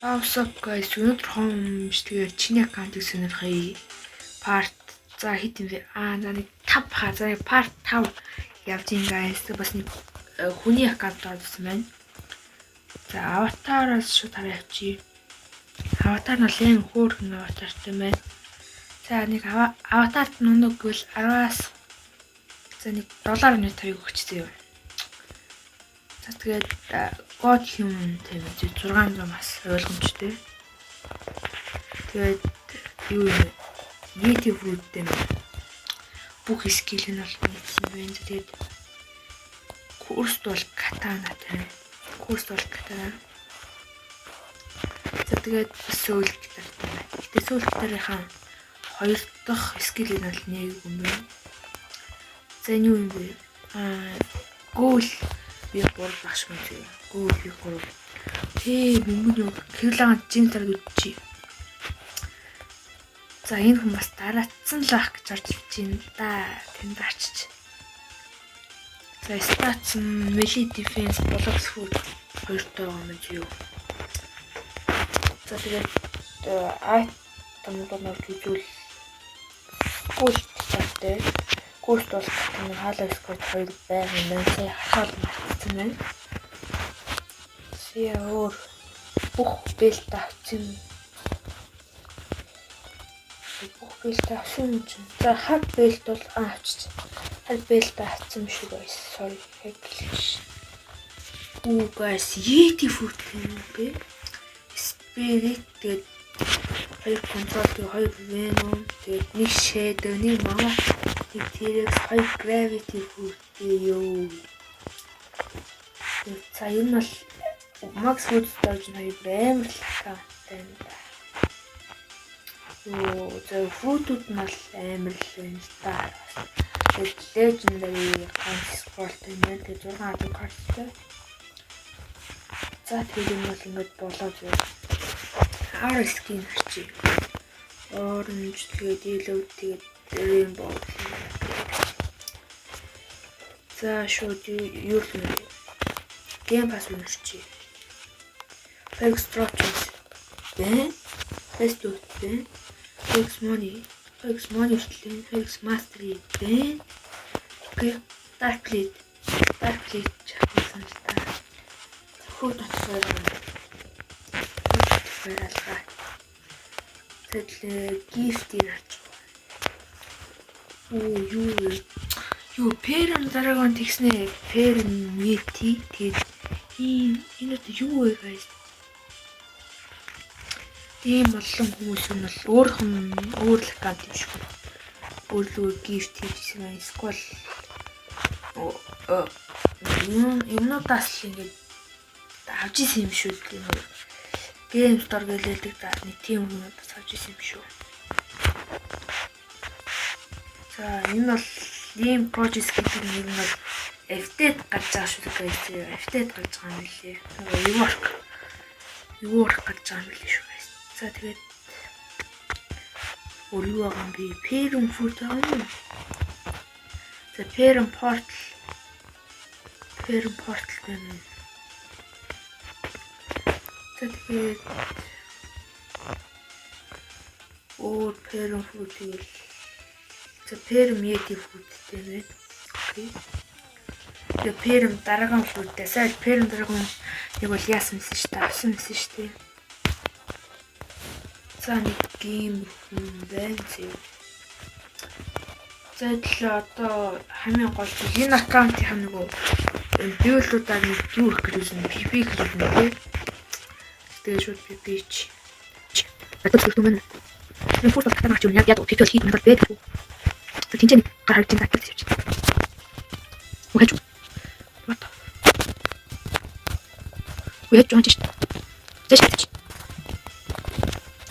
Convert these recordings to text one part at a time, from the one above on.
What's up guys? Өнөөдөр хомжтгээр чиний аккаунтыг сонирхъя. Part за хитэн вэ? За нэг 5 хаа. За нэг part 5 явж ин guys. Бас нэг хүний аккаунт орсон байна. За аватараас шууд хараа явчих. Аватар нь л хөөрхөн аватартай байна. За нэг аватарт нүнэг гэл 10-аас за нэг $1.2 өгчтэй юу. За тэгээд God Human тийм үү 600 бас ойлгомжтой. Тэгээд юу юм YouTube рүүтэй бүх скил нь бол нэгсэн байна. Тэгээд курст бол катана тийм. Курст бол катана. За тэгээд сөүл гитар тийм байна. Гэтэ сөүл гитарынхаа хоёр дахь скил нь бол нэг юм байна. За энэ юу юм бэ? Гол би гол багш мөн тийм. Гол би гол. Мөнгөний хэвлэн жин тараад үтчи. За энэ хүн бас дараацсан л ах гэж орж иж байна да. Тэнд очиж. За статс нь melee defense blocks food хоёртой байгаа юм юу. За тэгээд айтамд нь үзүүл гүйлтэй. Гүйлт бол энэ хаалаа скот хоёр байх юм байна. Сая хахаал марцсан байна. Өөр бүх бэлт авсан. Бүх бэлт авсан юм чинь. За хад бэлт бол авчиж. Хад бэлт авсан шүү guys. Sorry. Хэглэж. Guys, Yeti food гэнэ. Spirit тэгээд хоёр контрол тэгээд хоёр Venom тэгээд нэг Shadow нэг Mama нэг T-Rex хоёр Gravity food ёо. За энэ бол Max Food Storage хоёр амар л таамтай. За фрутууд нь бол амар л байна л та. Тэгээд Legendary Sport юм байна. Тэгээд 6 адуу карттай. За тэгээд энэ бол ингэж болоод байна. Hard skin арчи. Orange тэгээд yellow тэгээд rainbow. За шууд юу л юм. Game pass үнэрчи. Extraction. Then let's do it. X money шлээ. X mastery. Then okay. Dark plate чахсан л та. Хөөд атгаарай. Баярлалаа. Тэглээ гифтийг авч. Юу перэн дараагаар тэгснэ. Перэн Yeti тэгээд энэ юу вэ guys? Ийм олон хүмүүс нь бол өөр л аккаунт юм шиг. Өөрлөө гифт хийсэн эсвэл юмнуудаас л ингэж авч исэн юм шүү дээ. Game Store гэлээдэг даа нэг тийм юмудаас авч исэн юм шүү. За энэ бол ийм project гэдэг нь бол FT гарч байгаа шүү дээ. FT гарч байгаа юм лээ. Юу work гарч байгаа юм лээ шүү. За тэгээд юу байгаа юм бэ? Perm food аа. За Perm portal байна. За тэгээд Perm food тэгэл. За Perm Yeti food тийм ээ. Окей. Тэгээд Perm дараагийн food дасаа Perm дараагийн яг бол яасан мэсэн шүү дээ. Авсан мэсэн шүү дээ. За нэг гейм байна зөө. За одоо хамгийн гол энэ аккаунтын нөгөө биолуудаар нэг юу их гэж юм PP гэж юм тий. Тэгээд шууд PP чи. Одоо ч юм байна. Нэг фото татах юм яг PP бол хийх надад байдаг. Тэгээд тэнцэн гараад тийм татдаг гэж. Үгүй ч. Вот. Үгүй ч юм чи. Тэшээч.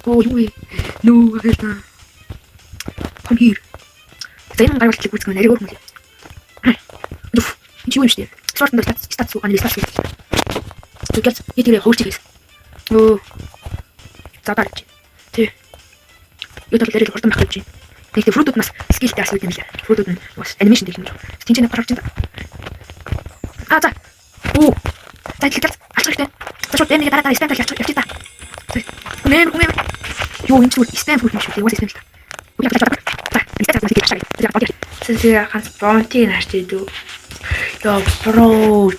Oh, you no, come here. Then I will keep with my ego. You wish there. Sort of that's so unless to get it in a host. Oh, Zabarchi. You don't let it hurt them. Take the fruit of us, skill that's within the fruit was animation. Stinching a production. Oh, that's it. I should then. That's what then I stand like Нэн хүн юу энэ зүйл спам фут юм шүү дээ. Уус спам л та. Сэлээ ганц бонтиг харж идүү. Яа бро.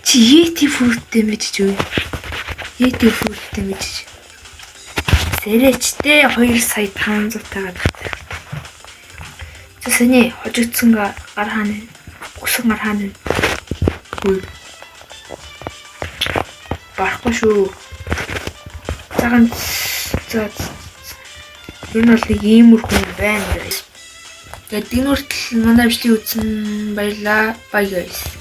Чи Yeti футтэй мэдэж үү? Yeti футтэй мэдэж. Сэрэчтэй 2 сая 500 тагаад. Тэсний хожигдсан гар хаана. Усан гар хаана. Хүй. Барахгүй шүү. Цагаан за энэ бол нэг иймэрхүү байна guys. Тэгээд энэ хүртэл манай бичлэг үзсэн баярлаа. Bye guys.